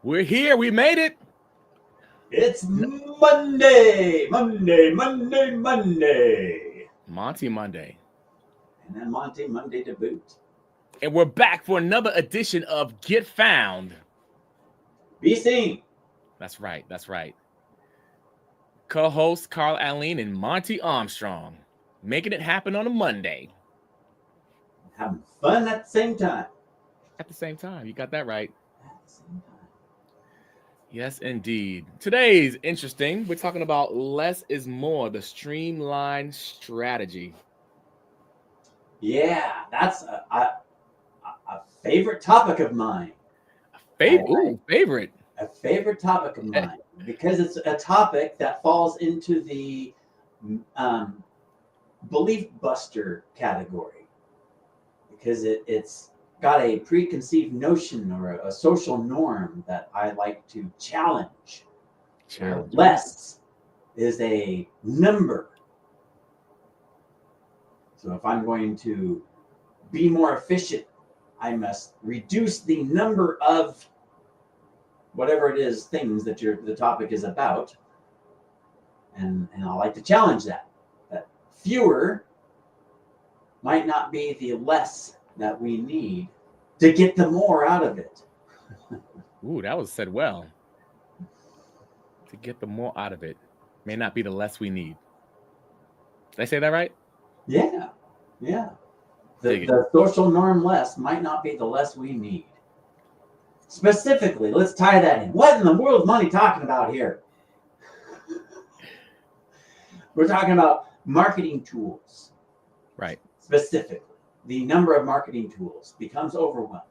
We're here. We made it. It's Monday. Monty Monday. And then Monday to boot. And we're back for another edition of Get Found. Be seen. That's right. That's right. Co-hosts Carl Allen and Monty Armstrong. Making it happen on a Monday. Having fun at the same time. At the same time. You got that right. At the same time. Yes, indeed. Today's interesting. We're talking about less is more, the streamline strategy. Yeah, that's a favorite topic of mine. Favorite. A favorite topic of mine because it's a topic that falls into the belief buster category because it's got a preconceived notion or a social norm that I like to challenge. Less is a number. So if I'm going to be more efficient, I must reduce the number of whatever it is, things that the topic is about. And I like to challenge that fewer might not be the less that we need to get the more out of it. Ooh, that was said well. To get the more out of it may not be the less we need. Did I say that right? Yeah. The social norm less might not be the less we need. Specifically, let's tie that in. What in the world is Monty talking about here? We're talking about marketing tools. Right. Specifically, the number of marketing tools becomes overwhelming.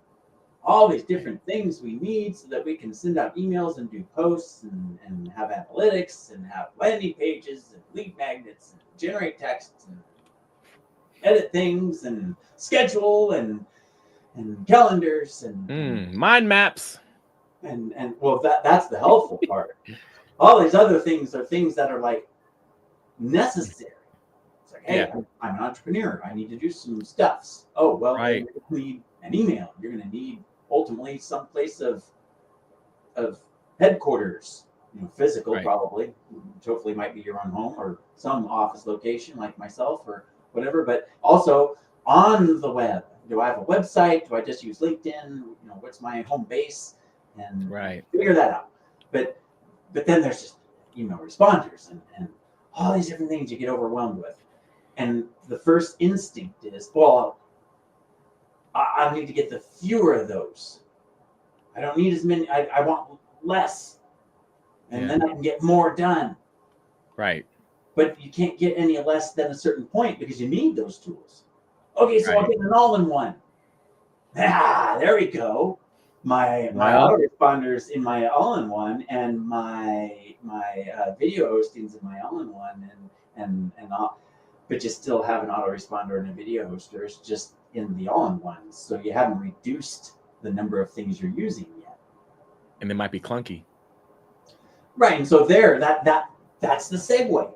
All these different things we need so that we can send out emails and do posts and have analytics and have landing pages and lead magnets and generate texts and edit things and schedule and calendars and mind maps. And well, that's the helpful part. All these other things are things that are like necessary. It's like, hey, yeah. I'm an entrepreneur. I need to do some stuffs. Oh, well, right. You're going to need an email. You're going to need ultimately some place of headquarters, physical right. Probably, which hopefully might be your own home or some office location like myself or whatever, but also on the web. Do I have a website? Do I just use LinkedIn? What's my home base? And right. Figure that out. But then there's just responders and all these different things you get overwhelmed with. And the first instinct is, well, I need to get the fewer of those. I don't need as many. I want less. And then I can get more done. Right. But you can't get any less than a certain point because you need those tools. Okay, so I'll get an all-in-one. There we go. My autoresponders in my all-in-one and my video hostings in my all-in-one and all, but you still have an autoresponder and a video hoster. It's just in the all-in-ones, so you haven't reduced the number of things you're using yet. And they might be clunky. Right, and so that's the segue.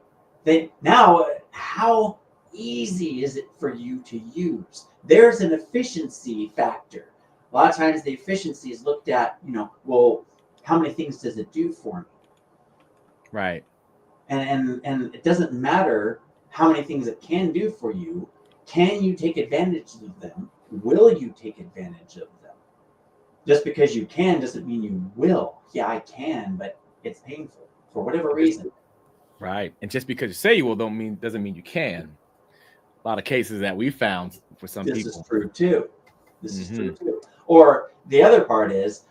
Now, how easy is it for you to use? There's an efficiency factor. A lot of times the efficiency is looked at, well, how many things does it do for me? Right. And it doesn't matter how many things it can do for you. Can you take advantage of them? Will you take advantage of them? Just because you can doesn't mean you will. Yeah, I can, but it's painful for whatever reason. Right. And just because you say you will doesn't mean you can. A lot of cases that we found for some people. This is true too. This is true too. Or the other part is,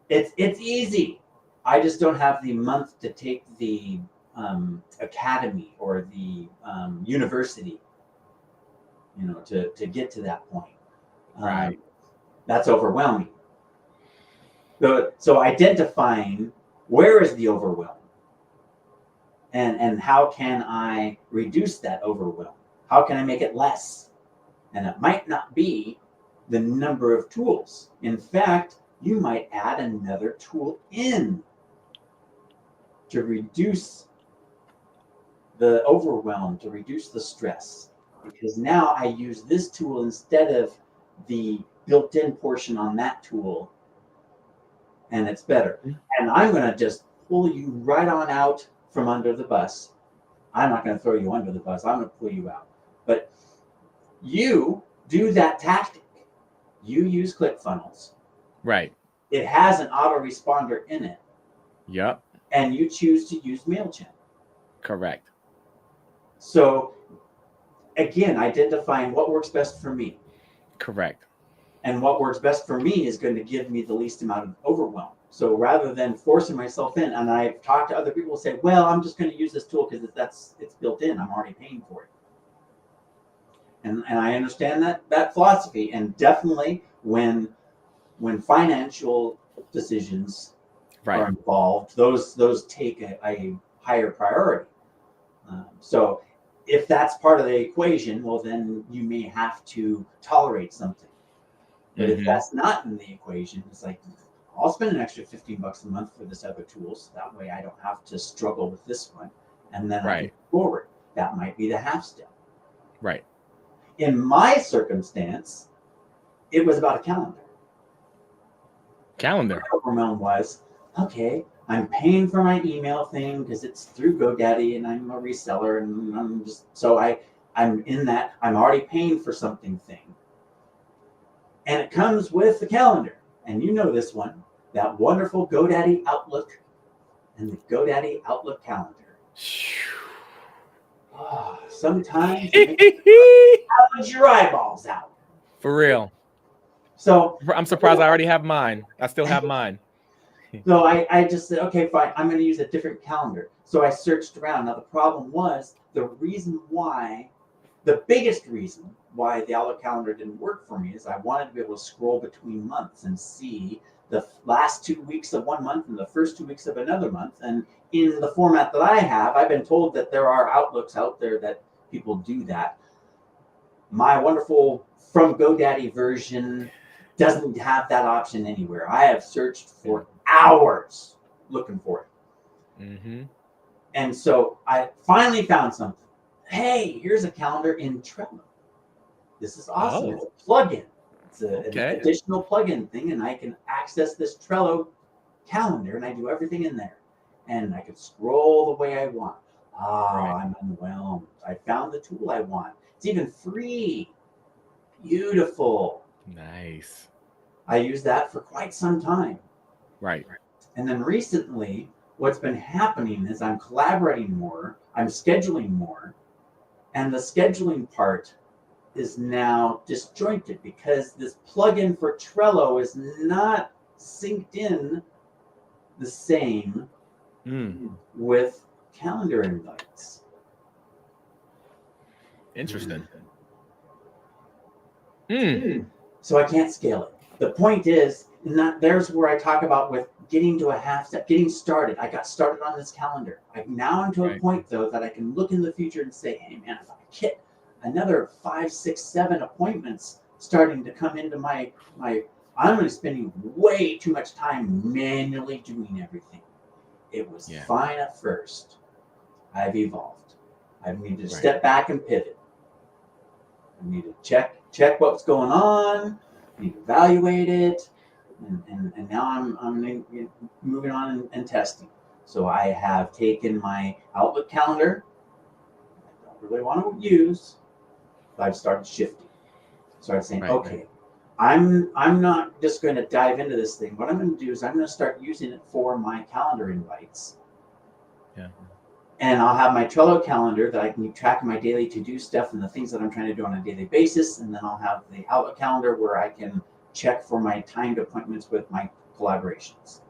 it's easy. I just don't have the month to take the academy or the university, to get to that point. Right. That's overwhelming. So identifying where is the overwhelm and how can I reduce that overwhelm? How can I make it less? And it might not be the number of tools. In fact, you might add another tool in to reduce the overwhelm, to reduce the stress. Because now I use this tool instead of the built-in portion on that tool. and it's better. And I'm going to just pull you right on out from under the bus. I'm not going to throw you under the bus. I'm going to pull you out. But you do that tactic. You use ClickFunnels. Right. It has an autoresponder in it. Yep. And you choose to use MailChimp. Correct. So, again, identifying what works best for me. Correct. And what works best for me is going to give me the least amount of overwhelm. So rather than forcing myself in, and I've talked to other people who say, well, I'm just going to use this tool because it's built in. I'm already paying for it. And I understand that philosophy. And definitely when financial decisions are involved, those take a higher priority. So if that's part of the equation, well, then you may have to tolerate something. But if that's not in the equation, it's like, I'll spend an extra $15 a month for this other tools. That way I don't have to struggle with this one. And then I can move forward. That might be the half step. Right. In my circumstance, it was about a calendar. Calendar. My overwhelm was, okay, I'm paying for my email thing because it's through GoDaddy and I'm a reseller and I'm in that I'm already paying for something thing. And it comes with the calendar. And you know this one, that wonderful GoDaddy Outlook and the GoDaddy Outlook calendar. Oh, sometimes it makes your eyeballs out. For real. So I'm surprised I already have mine. I still have mine. So I just said, okay, fine, I'm going to use a different calendar. So I searched around. Now, the problem was the biggest reason why the Outlook calendar didn't work for me is I wanted to be able to scroll between months and see the last 2 weeks of one month and the first 2 weeks of another month. And in the format that I have, I've been told that there are Outlooks out there that people do that. My wonderful from GoDaddy version doesn't have that option anywhere. I have searched for hours looking for it. Mm-hmm. And so I finally found something. Hey, here's a calendar in Trello. This is awesome. It's a plugin. It's an additional plugin thing, and I can access this Trello calendar, and I do everything in there. And I can scroll the way I want. I'm unwhelmed. I found the tool I want. It's even free. Beautiful. Nice. I used that for quite some time. Right. And then recently, what's been happening is I'm collaborating more, I'm scheduling more, and the scheduling part is now disjointed because this plugin for Trello is not synced in the same with calendar invites. Interesting. So I can't scale it. The point is, there's where I talk about with getting to a half step, getting started. I got started on this calendar. I'm now into a point, though, that I can look in the future and say, hey, man, if I get another 5, 6, 7 appointments starting to come into my I'm going to spending way too much time manually doing everything. It was fine at first. I've evolved. I need to step back and pivot. I need to check what's going on. I need to evaluate it. And now I'm moving on and testing. So I have taken my Outlook calendar. I don't really want to use, but I've started shifting. Started saying, okay, I'm not just going to dive into this thing. What I'm going to do is I'm going to start using it for my calendar invites. Yeah. And I'll have my Trello calendar that I can keep track of my daily to-do stuff and the things that I'm trying to do on a daily basis. And then I'll have the Outlook calendar where I can check for my timed appointments with my collaborations.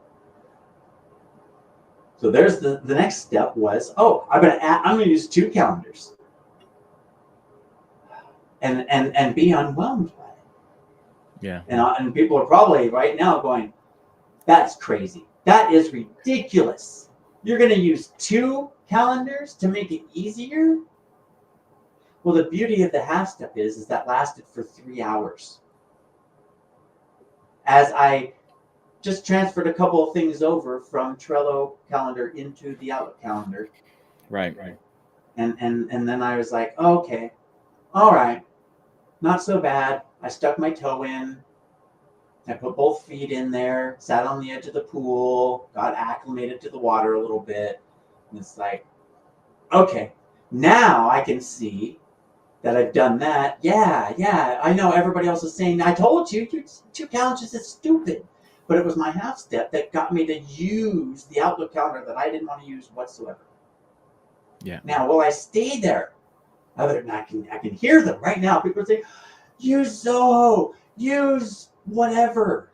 So there's the next step was, I'm going to use 2 calendars and be unwhelmed by it. Yeah. And people are probably right now going, that's crazy. That is ridiculous. You're going to use 2 calendars to make it easier? Well, the beauty of the half step is that lasted for 3 hours. As I just transferred a couple of things over from Trello calendar into the Outlook calendar. Right. And then I was like, okay, all right, not so bad. I stuck my toe in. I put both feet in there, sat on the edge of the pool, got acclimated to the water a little bit. And it's like, okay, now I can see that I've done that. Yeah, I know everybody else is saying, I told you, 2 calendars is stupid. But it was my half step that got me to use the Outlook calendar that I didn't want to use whatsoever. Yeah. Now, will I stay there? Other than I can hear them right now. People are saying, use Zoho, use whatever.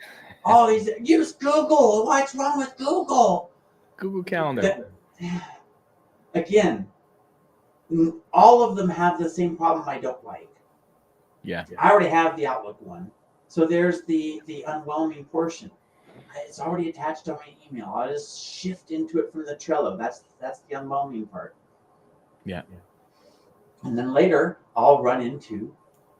All these, use Google. What's wrong with Google? Google Calendar. Again, all of them have the same problem I don't like. Yeah. I already have the Outlook one. So there's the unwhelming portion. It's already attached to my email. I'll just shift into it from the Trello. That's the unwhelming part. Yeah. And then later, I'll run into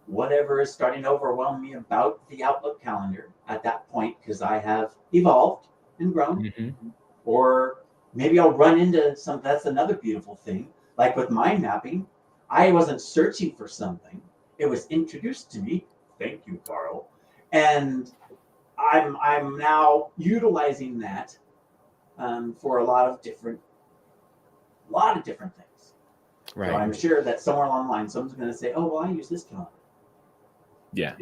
whatever is starting to overwhelm me about the Outlook calendar at that point, because I have evolved and grown. Mm-hmm. Or maybe I'll run into that's another beautiful thing. Like with mind mapping, I wasn't searching for something. It was introduced to me. Thank you, Carl. And I'm now utilizing that for a lot of different things. Right. So I'm sure that somewhere along the line, someone's going to say, "Oh, well, I use this calendar." Yeah.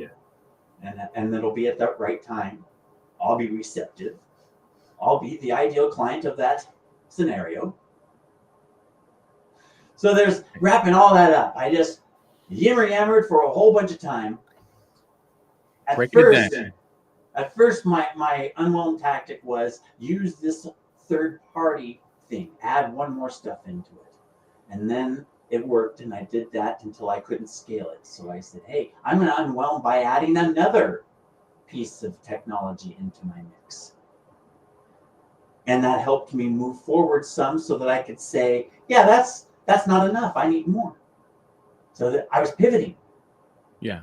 And it'll be at the right time. I'll be receptive. I'll be the ideal client of that scenario. So there's wrapping all that up. I just yammered for a whole bunch of time. At first, my unwhelmed tactic was use this third-party thing, add one more stuff into it. And then it worked, and I did that until I couldn't scale it. So I said, hey, I'm going to unwhelm by adding another piece of technology into my mix. And that helped me move forward some so that I could say, yeah, that's not enough. I need more. So that I was pivoting. Yeah.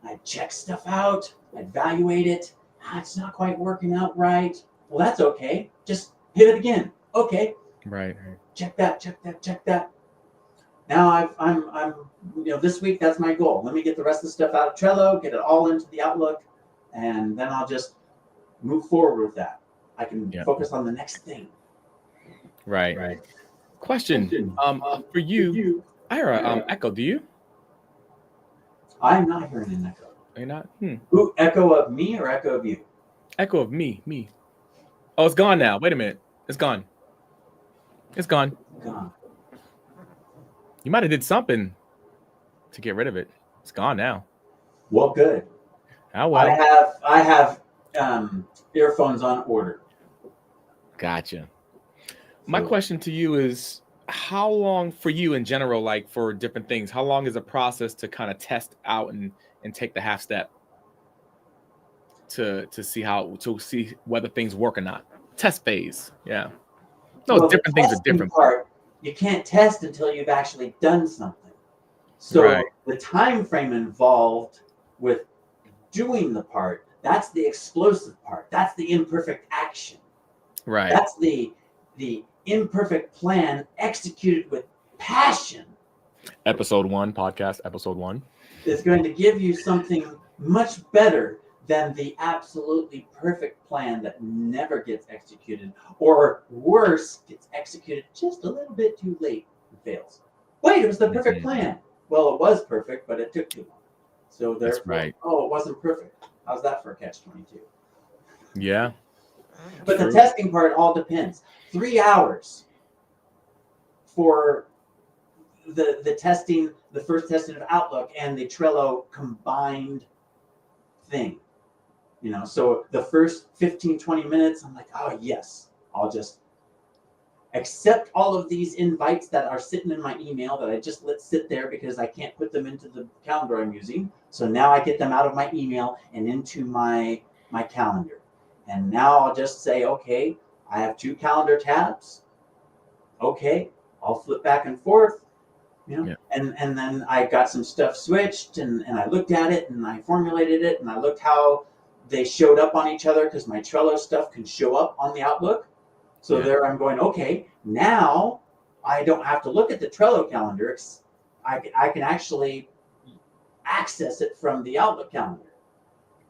I'd check stuff out. I'd evaluate it. It's not quite working out right. Well, that's okay. Just pivot again. Okay. Right. Check that. Now I'm this week, that's my goal. Let me get the rest of the stuff out of Trello, get it all into the Outlook, and then I'll just move forward with that. I can focus on the next thing. Right. Question. For you, I hear echo. Do you? I'm not hearing an echo. Are you not? Ooh, echo of me or echo of you? Echo of me. Oh, it's gone now. Wait a minute. It's gone. Gone. You might have did something to get rid of it. It's gone now. Well, good. Oh, well. I have earphones on order. Gotcha. My question to you is, how long for you in general, like for different things, how long is a process to kind of test out and take the half step to see whether things work or not? Test phase. Yeah. No, well, different things are different. Part, you can't test until you've actually done something. So the time frame involved with doing the part, that's the explosive part. That's the imperfect action. Right. That's the imperfect plan executed with passion. Episode 1, podcast episode 1. Is going to give you something much better than the absolutely perfect plan that never gets executed, or worse, gets executed just a little bit too late and fails. Wait, it was the perfect plan. Well, it was perfect, but it took too long. So therefore, it wasn't perfect. How's that for a catch-22? Yeah. But the testing part all depends. 3 hours for the testing, the first testing of Outlook and the Trello combined thing. So the first 15, 20 minutes, I'm like, oh, yes, I'll just accept all of these invites that are sitting in my email that I just let sit there because I can't put them into the calendar I'm using. So now I get them out of my email and into my calendar. And now I'll just say, okay, I have 2 calendar tabs. Okay, I'll flip back and forth, and then I got some stuff switched and I looked at it and I formulated it and I looked how they showed up on each other, because my Trello stuff can show up on the Outlook. So there I'm going, okay, now I don't have to look at the Trello calendar. I can actually access it from the Outlook calendar.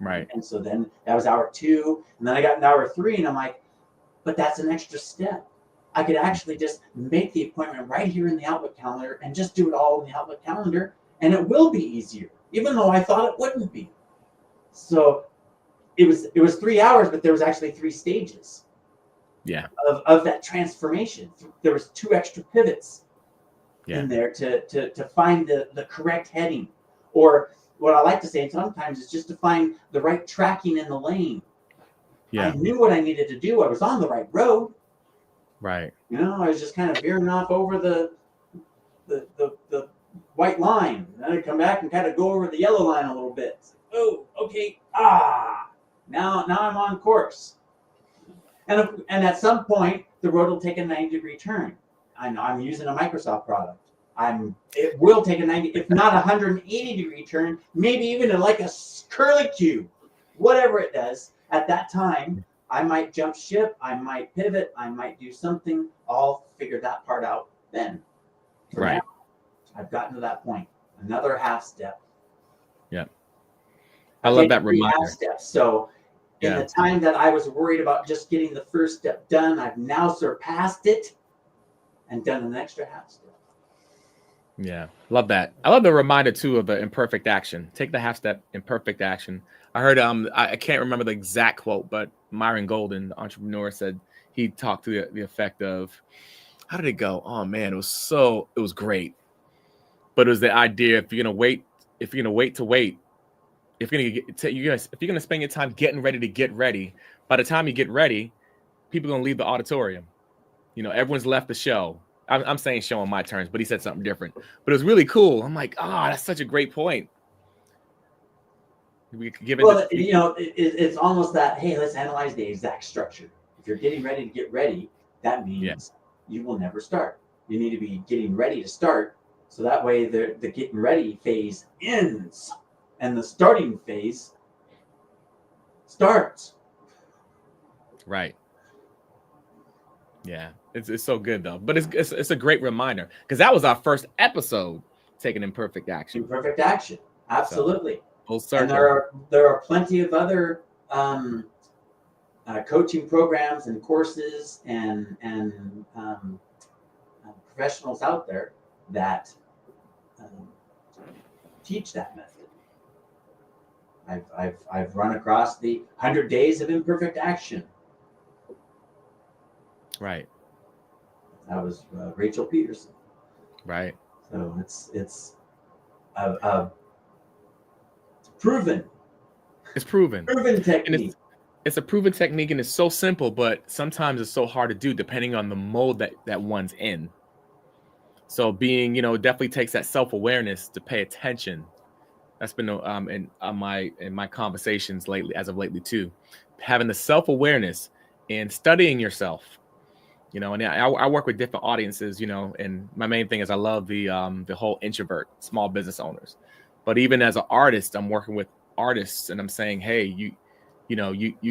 Right. And so then that was hour 2, and then I got into hour 3, and I'm like, but that's an extra step. I could actually just make the appointment right here in the Outlook calendar and just do it all in the Outlook calendar, and it will be easier, even though I thought it wouldn't be. So it was 3 hours, but there was actually 3 stages. Yeah. Of that transformation. There was 2 extra pivots in there to find the correct heading. Or what I like to say sometimes is just to find the right tracking in the lane. Yeah. I knew what I needed to do. I was on the right road. Right. I was just kind of veering off over the white line. And then I'd come back and kind of go over the yellow line a little bit. Oh, okay. Now I'm on course. And at some point, the road will take a 90-degree turn. I know I'm using a Microsoft product. It will take a 90, if not 180-degree turn, maybe even like a curly cue, whatever it does. At that time, I might jump ship, I might pivot, I might do something. I'll figure that part out then. For now, I've gotten to that point. Another half step. Yeah. I love that reminder. Half steps. So in the time that I was worried about just getting the first step done, I've now surpassed it and done an extra half step. Yeah, love that. I love the reminder too of the imperfect action. Take the half step, imperfect action. I heard I can't remember the exact quote, but Myron Golden, the entrepreneur, said he talked to the effect of, how did it go? Oh man, it was great. But it was the idea, if you're gonna wait to wait, if you're gonna spend your time getting ready to get ready, by the time you get ready, people are gonna leave the auditorium. Everyone's left the show. I'm saying show on my terms, but he said something different. But it was really cool. I'm like, that's such a great point. We could give it. Well, it's almost that. Hey, let's analyze the exact structure. If you're getting ready to get ready, that means you will never start. You need to be getting ready to start, so that way the getting ready phase ends, and the starting phase starts. Right. Yeah, it's so good though. But it's a great reminder, because that was our first episode, taking imperfect action. Imperfect action, absolutely. Full circle. And there are plenty of other coaching programs and courses and professionals out there that teach that method. I've run across the 100 Days of Imperfect Action. Right. That was Rachel Peterson. Right. So it's proven. It's proven. Proven technique. And it's a proven technique, and it's so simple, but sometimes it's so hard to do depending on the mode that one's in. So being, definitely takes that self-awareness to pay attention. That's been in my conversations lately too. Having the self-awareness and studying yourself. And I work with different audiences, and my main thing is I love the whole introvert, small business owners. But even as an artist, I'm working with artists, and I'm saying, hey, you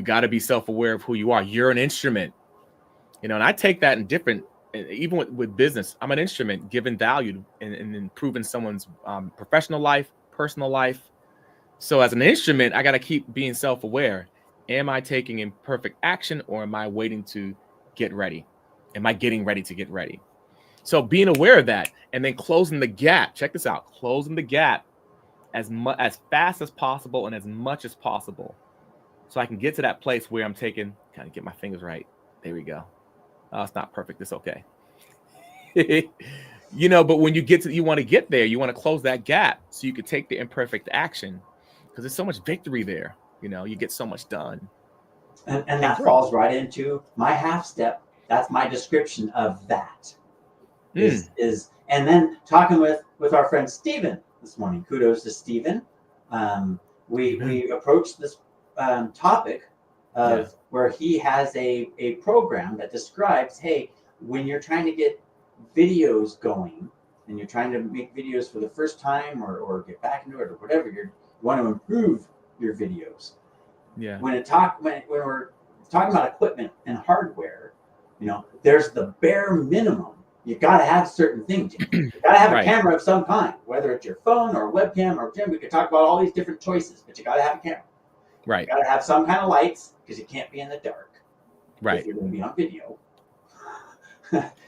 got to be self-aware of who you are. You're an instrument, and I take that in different, even with business. I'm an instrument, giving value and improving someone's professional life, personal life. So as an instrument, I got to keep being self-aware. Am I taking imperfect action, or am I waiting to get ready? Am I getting ready to get ready? So being aware of that, and then closing the gap. Check this out. Closing the gap as fast as possible and as much as possible, so I can get to that place where I'm kind of get my fingers right. There we go. Oh, it's not perfect. It's okay. But when you want to get there, you want to close that gap so you can take the imperfect action, because there's so much victory there. You get so much done. And that falls right into my half step. That's my description of that. Is and then talking with our friend Steven this morning. Kudos to Steven. We approached this topic of where he has a program that describes, hey, when you're trying to get videos going and you're trying to make videos for the first time or get back into it or whatever, you want to improve your videos. Yeah. When we're talking about equipment and hardware, there's the bare minimum. You got to have certain things. You got to have a camera of some kind, whether it's your phone or a webcam or we could talk about all these different choices, but you got to have a camera. Right. You got to have some kind of lights because you can't be in the dark. Right. If you're going to be on video.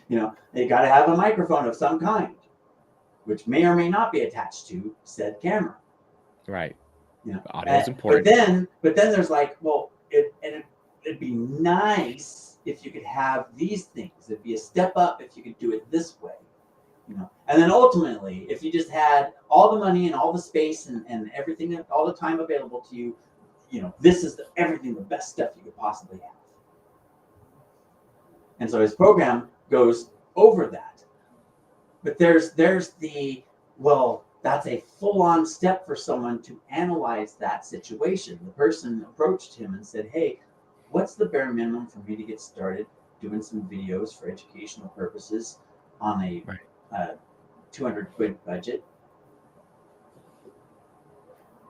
You got to have a microphone of some kind, which may or may not be attached to said camera. Right. Audio is But important. then there's like, well, it'd be nice if you could have these things. It'd be a step up if you could do it this way. And then ultimately, if you just had all the money and all the space and everything, all the time available to you, this is the best stuff you could possibly have. And so his program goes over that. But there's the, well, that's a full-on step for someone to analyze that situation. The person approached him and said, hey, what's the bare minimum for me to get started doing some videos for educational purposes on a 200 quid budget?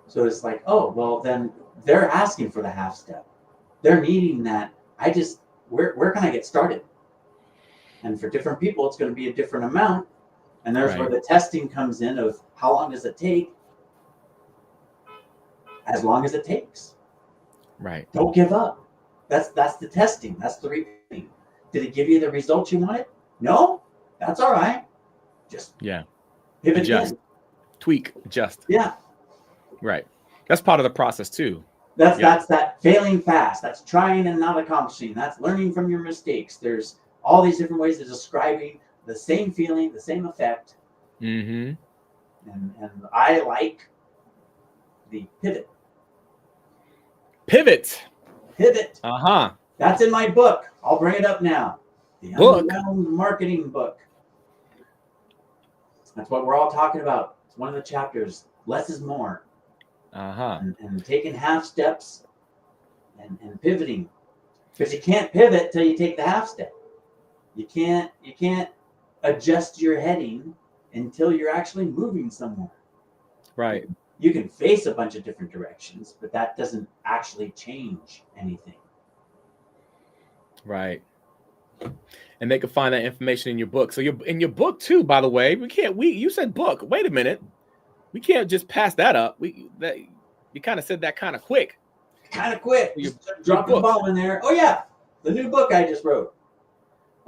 So it's like, oh, well, then they're asking for the half step. They're needing that. Where can I get started? And for different people, it's going to be a different amount. And there's where the testing comes in of how long does it take? As long as it takes. Right. Don't give up. That's the testing. That's the repeating. Did it give you the results you wanted? No? That's all right. Just pivot adjust. in. Tweak, adjust. Yeah. Right. That's part of the process too. That's that failing fast. That's trying and not accomplishing. That's learning from your mistakes. There's all these different ways of describing the same feeling, the same effect. Mm-hmm. And I like the pivot. Pivot. Uh-huh. That's in my book. I'll bring it up now. The Unwound Marketing book. That's what we're all talking about. It's one of the chapters. Less is more. Uh-huh. And taking half steps and pivoting. Because you can't pivot till you take the half step. You can't adjust your heading until you're actually moving somewhere. Right. You can face a bunch of different directions, but that doesn't actually change anything. Right. And they can find that information in your book. So in your book too, by the way, you said book. Wait a minute. We can't just pass that up. You kind of said that kind of quick. Just drop the ball in there. Oh yeah, the new book I just wrote.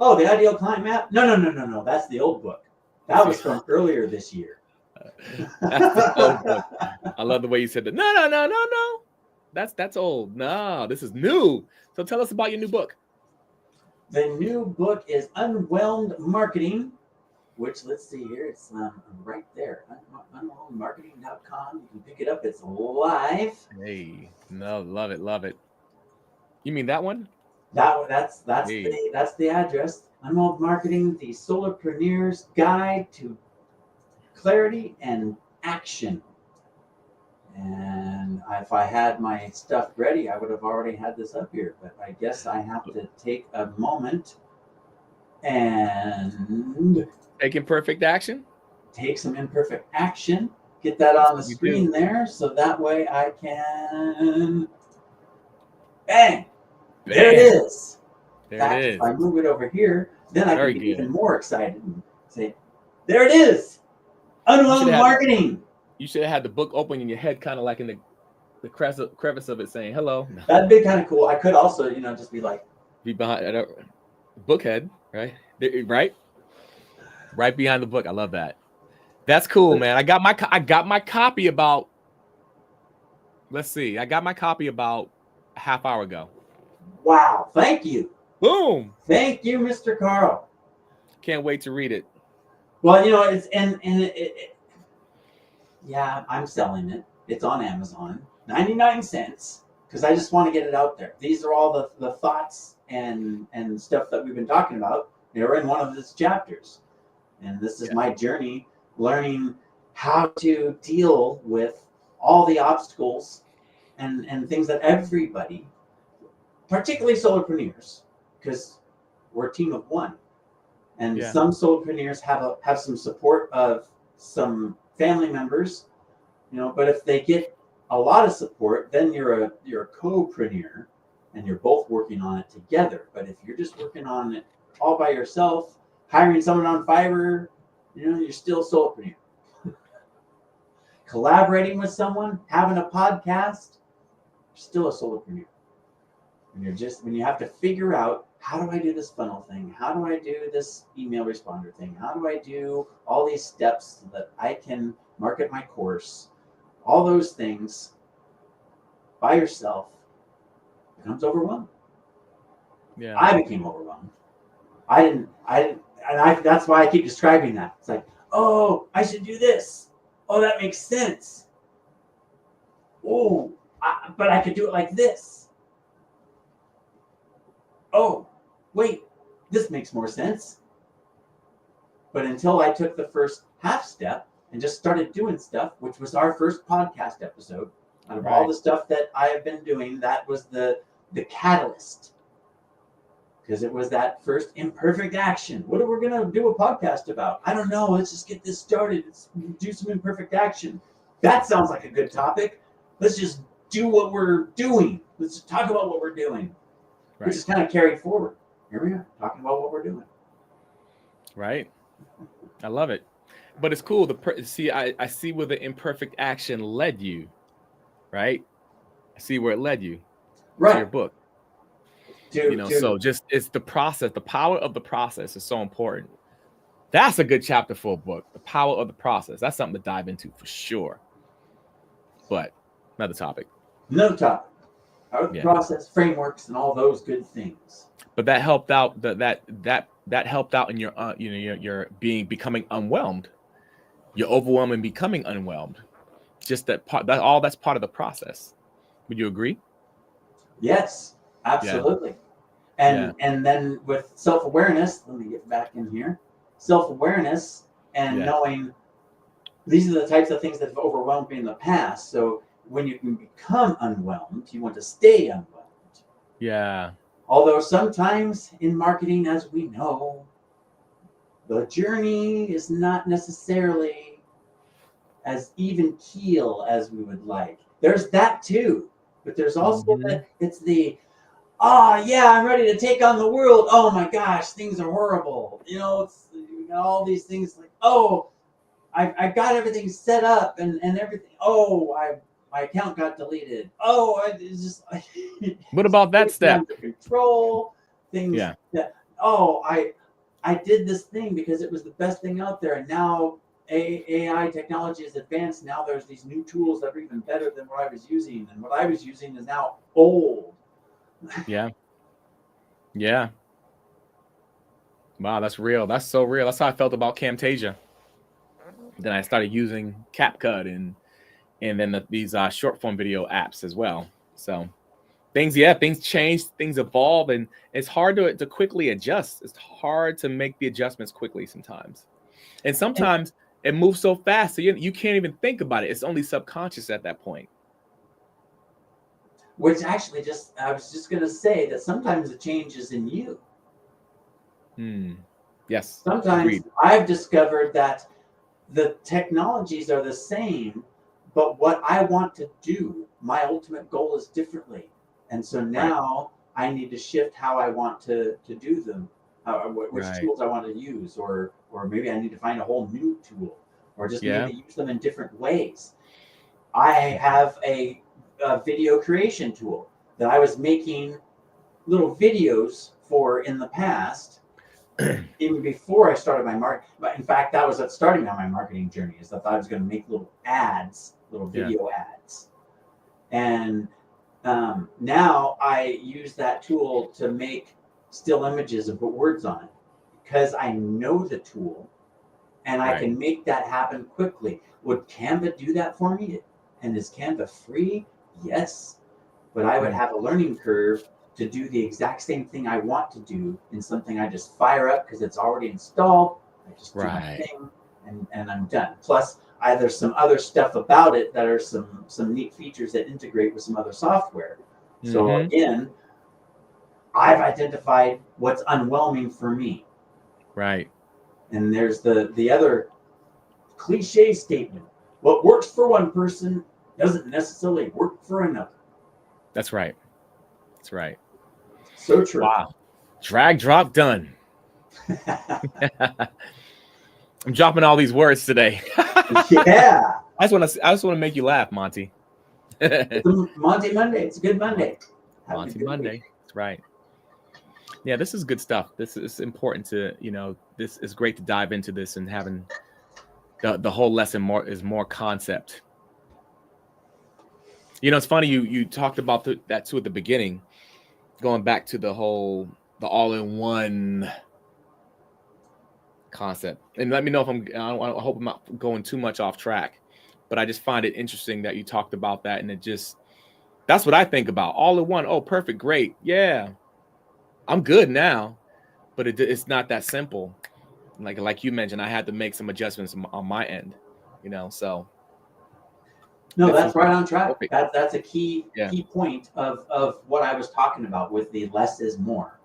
Oh, the ideal client map? No. That's the old book. That was from earlier this year. That's the old book. I love the way you said that. No. That's old. No, this is new. So tell us about your new book. The new book is Unwhelmed Marketing, which, let's see here, it's right there. Unwhelmedmarketing.com. You can pick it up. It's live. Hey, no, love it. You mean that one? That's the address. Unwhelmed Marketing, the Solopreneur's Guide to Clarity and Action. And if I had my stuff ready, I would have already had this up here. But I guess I have to take a moment and take imperfect action. Take some imperfect action. Get that on the screen there, so that way I can. Bang! There it is. If I move it over here, then I can get even more excited and say, "There it is! Unwhelmed Marketing." You should have had the book open in your head, kind of like in the crevice of it, saying hello. That'd be kind of cool. I could also, just be like, be behind book head, right? Right behind the book. I love that. That's cool, man. I got my copy about. Let's see. I got my copy about a half hour ago. Wow! Thank you. Boom. Thank you, Mr. Carl. Can't wait to read it. Well, it's yeah, I'm selling it. It's on Amazon, 99 cents, because I just want to get it out there. These are all the thoughts and stuff that we've been talking about. They were in one of these chapters. And this is my journey, learning how to deal with all the obstacles and things that everybody, particularly solopreneurs, because we're a team of one. And some solopreneurs have some support of some family members, but if they get a lot of support, then you're a co-preneur and you're both working on it together. But if you're just working on it all by yourself, hiring someone on Fiverr, you're still a solopreneur. Collaborating with someone, having a podcast, still a solopreneur. When you have to figure out, how do I do this funnel thing? How do I do this email responder thing? How do I do all these steps so that I can market my course? All those things by yourself becomes overwhelming. Yeah. I became overwhelmed. That's why I keep describing that. It's like, oh, I should do this. Oh, that makes sense. Oh, but I could do it like this. Oh, wait, this makes more sense. But until I took the first half step and just started doing stuff, which was our first podcast episode, out of all the stuff that I have been doing, that was the catalyst. Because it was that first imperfect action. What are we going to do a podcast about? I don't know. Let's just get this started. Let's do some imperfect action. That sounds like a good topic. Let's just do what we're doing. Let's talk about what we're doing. Which is kind of carried forward. Here we are, talking about what we're doing. Right. I love it. But it's cool. I see where the imperfect action led you. Right? I see where it led you. Right. To your book. So just it's the process. The power of the process is so important. That's a good chapter for a book. The power of the process. That's something to dive into for sure. But another topic. Process, frameworks, and all those good things. But that helped out. That helped out in your your becoming unwhelmed. You're overwhelmed and becoming unwhelmed. Just that's part of the process. Would you agree? Yes, absolutely. And then with self-awareness, let me get back in here. Self-awareness and knowing these are the types of things that have overwhelmed me in the past. So when you can become unwhelmed, you want to stay unwhelmed. Yeah. Although sometimes in marketing, as we know, the journey is not necessarily as even keel as we would like. There's that too. But there's also I'm ready to take on the world. Oh my gosh, things are horrible. You got all these things like, I got everything set up and everything. My account got deleted. It's just what about that step? Under control things. Yeah. I did this thing because it was the best thing out there, and now AI technology is advanced. Now there's these new tools that are even better than what I was using, and what I was using is now old. Yeah. Wow, that's real. That's so real. That's how I felt about Camtasia. Then I started using CapCut and then these short form video apps as well. So things change, things evolve, and it's hard to quickly adjust. It's hard to make the adjustments quickly sometimes. And sometimes it moves so fast, so you can't even think about it. It's only subconscious at that point. Which actually I was just going to say that sometimes the change is in you. Yes. Sometimes agreed. I've discovered that the technologies are the same, but what I want to do, my ultimate goal is differently. And so now I need to shift how I want to do them, which tools I want to use, or maybe I need to find a whole new tool, or just need to use them in different ways. I have a video creation tool that I was making little videos for in the past, even before I started my market. But in fact, that was at starting on my marketing journey, is that I was going to make little video ads. And now I use that tool to make still images and put words on it because I know the tool and I can make that happen quickly. Would Canva do that for me? And is Canva free? Yes. But I would have a learning curve to do the exact same thing I want to do in something I just fire up because it's already installed. I just do my thing and I'm done. Plus, there's some other stuff about it that are some neat features that integrate with some other software. So again, I've identified what's unwhelming for me. Right. And there's the other cliche statement. What works for one person doesn't necessarily work for another. That's right. That's right. So true. Wow. Drag, drop, done. I'm dropping all these words today. Yeah. I just want to make you laugh, Monty. It's a Monty Monday. It's a good Monday. Monty Monday. That's right. Yeah, this is good stuff. This is important to, this is great to dive into this and having the whole lesson more concept. It's funny you talked about that too at the beginning, going back to the all-in-one concept. And let me know if I hope I'm not going too much off track, but I just find it interesting that you talked about that, and that's what I think about. All-in-one. Oh, perfect, great, yeah, I'm good now, but it's not that simple. Like you mentioned, I had to make some adjustments on my end, so. No, that's right on track. That's a key point of what I was talking about with the less is more.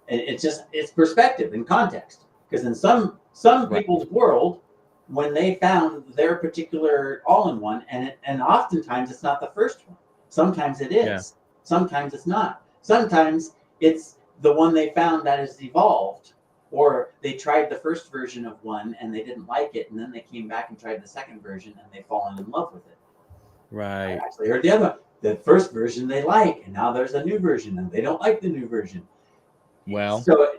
It's perspective and context, because in some people's world, when they found their particular all-in-one, and oftentimes it's not the first one. Sometimes it is. Sometimes it's not. Sometimes it's the one they found that has evolved, or they tried the first version of one and they didn't like it, and then they came back and tried the second version and they've fallen in love with it. Right. I actually heard the other one. The first version they like, and now there's a new version and they don't like the new version. Well, so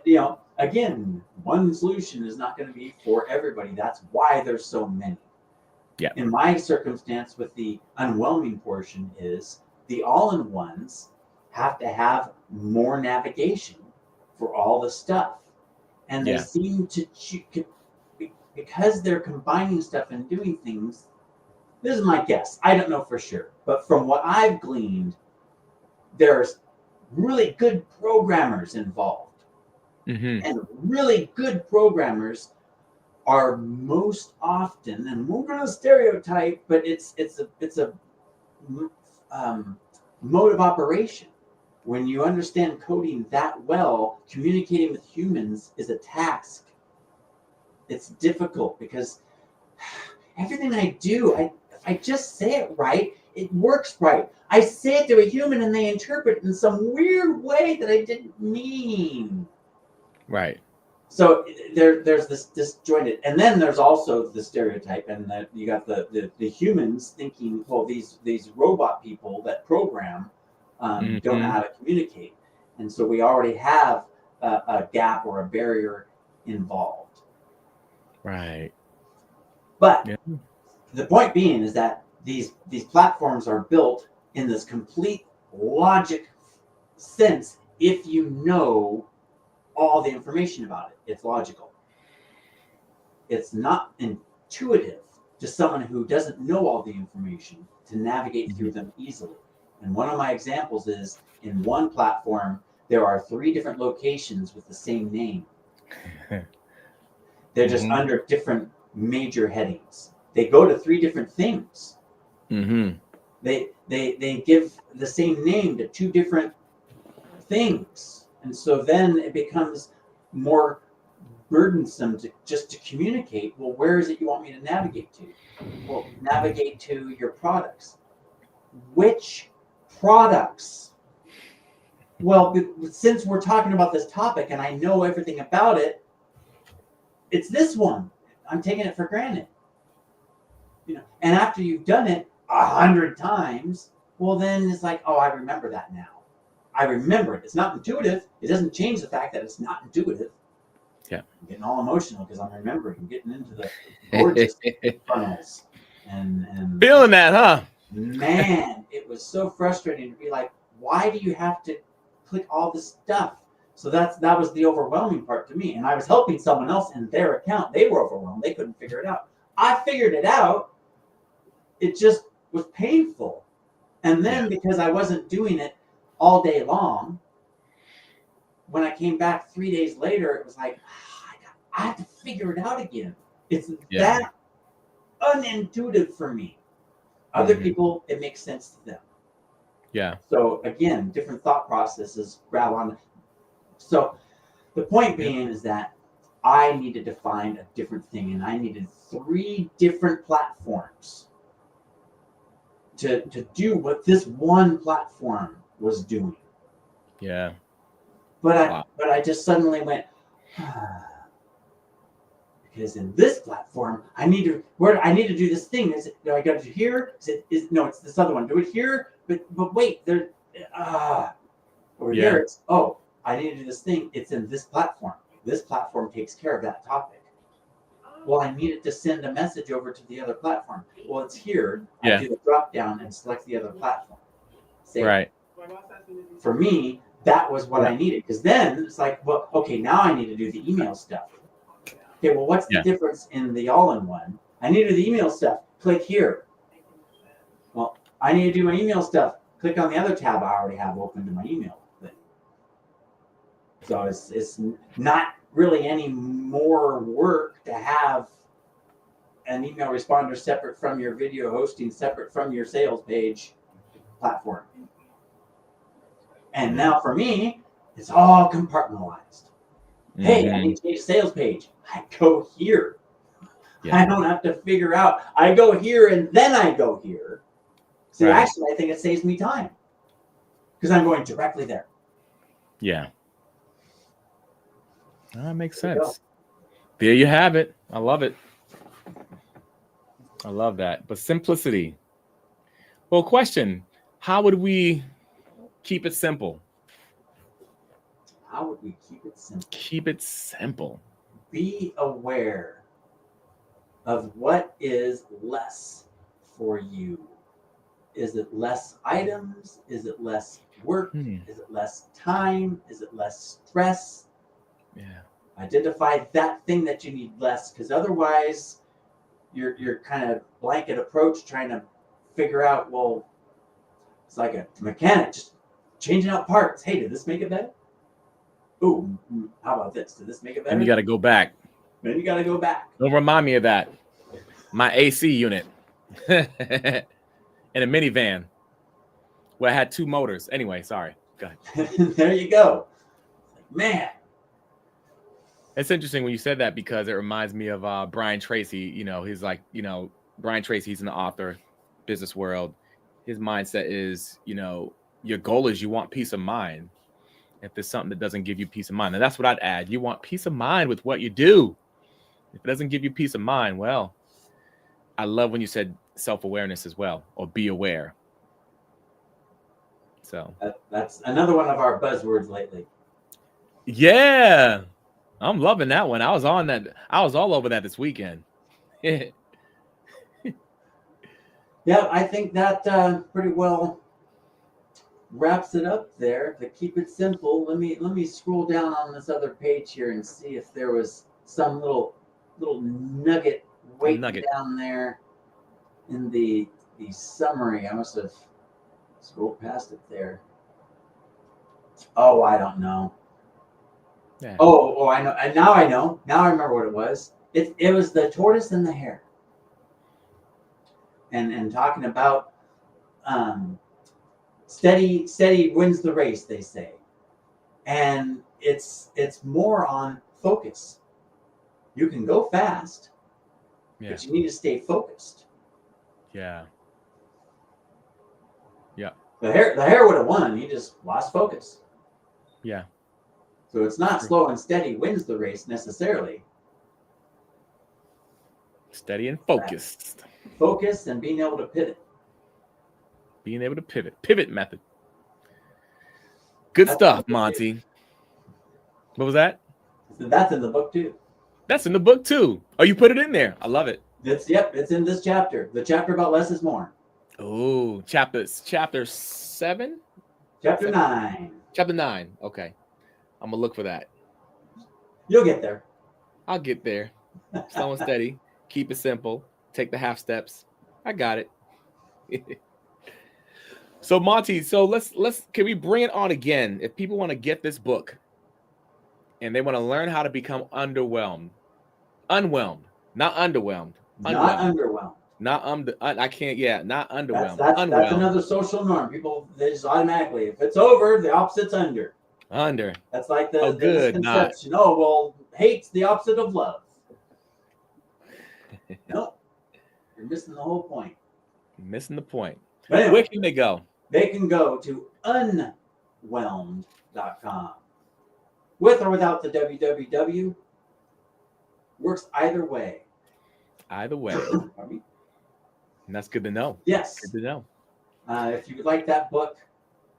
again, one solution is not going to be for everybody. That's why there's so many. Yeah. In my circumstance with the unwhelming portion is the all-in-ones have to have more navigation for all the stuff. And they seem to, because they're combining stuff and doing things, this is my guess, I don't know for sure, but from what I've gleaned, there's really good programmers involved. Mm-hmm. And really good programmers are most often, and we're going to stereotype, but it's a mode of operation. When you understand coding that well, communicating with humans is a task. It's difficult because everything I do, I just say it right, it works right. I say it to a human and they interpret it in some weird way that I didn't mean. Right. So there's this disjointed, and then there's also the stereotype, and that you got the humans thinking, well, these robot people that program don't know how to communicate, and so we already have a gap or a barrier involved. Right. But the point being is that these platforms are built in this complete logic sense. If you know all the information about it, it's logical. It's not intuitive to someone who doesn't know all the information to navigate through them easily. And one of my examples is, in one platform, there are 3 different locations with the same name. They're just under different major headings. They go to 3 different things. They give the same name to 2 different things. And so then it becomes more burdensome to communicate. Well, where is it you want me to navigate to? Well, navigate to your products. Which products? Well, since we're talking about this topic and I know everything about it, it's this one. I'm taking it for granted. And after you've done it 100 times, well, then it's like, oh, I remember that now. I remember it. It's not intuitive. It doesn't change the fact that it's not intuitive. Yeah. I'm getting all emotional because I'm remembering. I'm getting into the gorgeous funnels. And feeling that, huh? Man, it was so frustrating to be like, why do you have to click all this stuff? So that was the overwhelming part to me. And I was helping someone else in their account. They were overwhelmed. They couldn't figure it out. I figured it out. It just was painful. And then because I wasn't doing it all day long, when I came back 3 days later, it was like, I have to figure it out again. It's that unintuitive for me. Other people, it makes sense to them. Yeah. So again, different thought processes grab on. So the point being is that I needed to find a different thing, and I needed 3 different platforms to do what this one platform was doing. Yeah. But I just suddenly went, because in this platform, I need to do this thing. Do I got to do here? No, it's this other one. Do it here, but wait, there, over here, it's, I need to do this thing. It's in this platform. This platform takes care of that topic. Well, I needed to send a message over to the other platform. Well, it's here. I do the drop down and select the other platform. Right. For me, that was what I needed, because then it's like, well, okay, now I need to do the email stuff. Okay, well, what's the difference in the all-in-one? I need to do the email stuff. Click here. Well, I need to do my email stuff. Click on the other tab I already have open to my email thing. So it's not really any more work to have an email responder separate from your video hosting, separate from your sales page platform. And now for me, it's all compartmentalized. Hey, I need to change a sales page. I go here. I don't have to figure out. I go here and then I go here. So actually, I think it saves me time because I'm going directly there. Yeah. That makes sense. There you have it. I love it. I love that. But simplicity. Well, question. How would we keep it simple? How would we keep it simple? Keep it simple. Be aware of what is less for you. Is it less items? Is it less work? Is it less time? Is it less stress? Yeah. Identify that thing that you need less, because otherwise you're kind of blanket approach trying to figure out, well, it's like a mechanic just changing out parts. Hey, did this make it better? Ooh, how about this? Did this make it better? And you got to go back. Then you got to go back. Don't remind me of that. My AC unit in a minivan where I had 2 motors. Anyway, sorry. Go ahead. There you go. Man. It's interesting when you said that, because it reminds me of Brian Tracy. You know, he's like, Brian Tracy, he's an author, business world. His mindset is, your goal is you want peace of mind. If there's something that doesn't give you peace of mind, and that's what I'd add. You want peace of mind with what you do. If it doesn't give you peace of mind, well, I love when you said self-awareness as well, or be aware. So that's another one of our buzzwords lately. Yeah. I'm loving that one. I was on that. I was all over that this weekend. Yeah, I think that pretty well wraps it up there. To keep it simple, let me scroll down on this other page here and see if there was some little nugget waiting down there in the summary. I must have scrolled past it there. Oh, I don't know. Yeah. Oh, I know. And now I know. Now I remember what it was. It was the tortoise and the hare. And talking about steady wins the race, they say. And it's more on focus. You can go fast, but you need to stay focused. Yeah. Yeah. The hare would have won. He just lost focus. Yeah. So it's not slow and steady wins the race necessarily. Steady and focused. Focus and being able to pivot. Being able to pivot. Pivot method. Good stuff, Monty. What was that? That's in the book too. That's in the book too. Oh, you put it in there. I love it. It's in this chapter. The chapter about less is more. Oh, chapter 7? Chapter 9. Chapter 9. Okay. I'm gonna look for that. You'll get there. I'll get there. Slow and steady. Keep it simple. Take the half steps. I got it. So Monty, can we bring it on again? If people want to get this book and they want to learn how to become unwhelmed, not underwhelmed. Not underwhelmed. I can't. Yeah, not underwhelmed. That's another social norm. People, they just automatically, if it's over, the opposite's under. Under. That's like the not. misconception. Oh, well, hate's the opposite of love. Nope. You're missing the whole point. Missing the point. But anyway, where can they go? They can go to unwhelmed.com. With or without the www. Works either way. Either way. And that's good to know. Yes. Good to know. If you would like that book,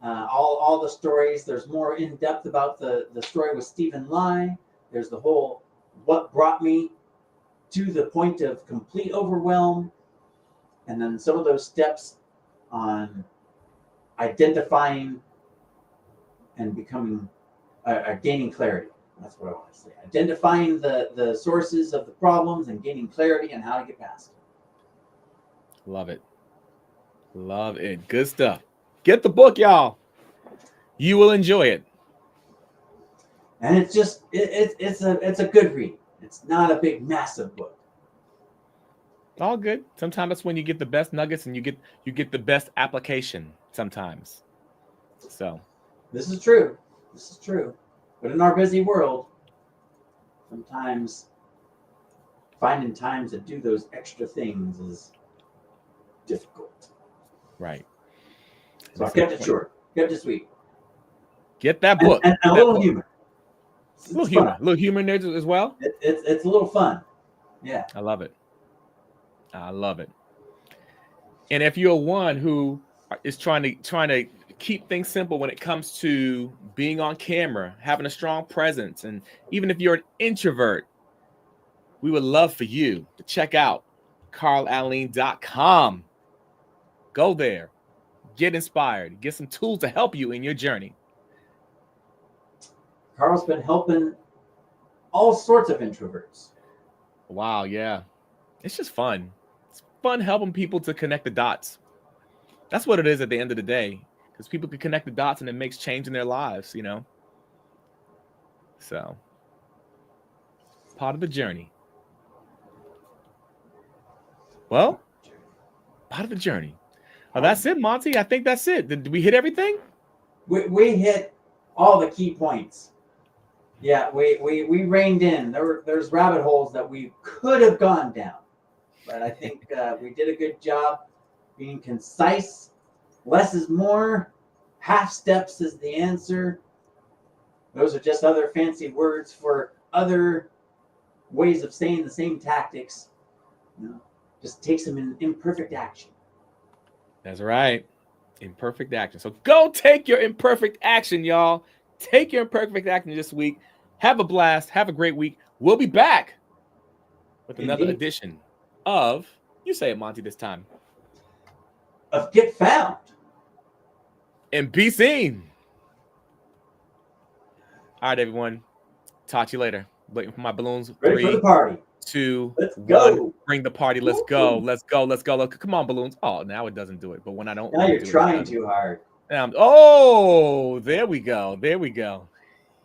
all the stories, there's more in depth about the story with Steamline. There's the whole what brought me to the point of complete overwhelm, and then some of those steps on identifying and becoming gaining clarity. That's what I want to say. Identifying the sources of the problems and gaining clarity and how to get past it. Love it. Love it. Good stuff. Get the book, y'all. You will enjoy it. And it's just it's a good read. It's not a big massive book. All good. Sometimes that's when you get the best nuggets and you get the best application sometimes. So this is true. This is true. But in our busy world, sometimes finding time to do those extra things is difficult. Right. So I kept it short, kept it sweet. Get that book. And a little humor. A little humor in there as well. It's a little fun. Yeah. I love it. I love it. And if you're one who is trying to keep things simple when it comes to being on camera, having a strong presence, and even if you're an introvert, we would love for you to check out carlaleen.com. Go there, get inspired, get some tools to help you in your journey. Carl's been helping all sorts of introverts. Wow, yeah. It's just fun. It's fun helping people to connect the dots. That's what it is at the end of the day, because people can connect the dots and it makes change in their lives, you know? So, part of the journey. Well, part of the journey. Oh, that's it, Monty. I think that's it. Did we hit everything? We hit all the key points. Yeah, we reined in. There's rabbit holes that we could have gone down, but I think we did a good job being concise. Less is more. Half steps is the answer. Those are just other fancy words for other ways of saying the same tactics. You know, just takes them in imperfect action. That's right. Imperfect action. So go take your imperfect action, y'all. Take your imperfect action this week. Have a blast. Have a great week. We'll be back with another edition of, you say it, Monty, this time, of Get Found and Be Seen. All right, everyone. Talk to you later. Waiting for my balloons. Ready for the party. 2, Let's go. 1. Bring the party. Let's go. Let's go. Let's go. Come on, balloons. Oh, now it doesn't do it. But when I don't. Now you're trying too hard. Oh, there we go. There we go.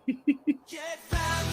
Get found,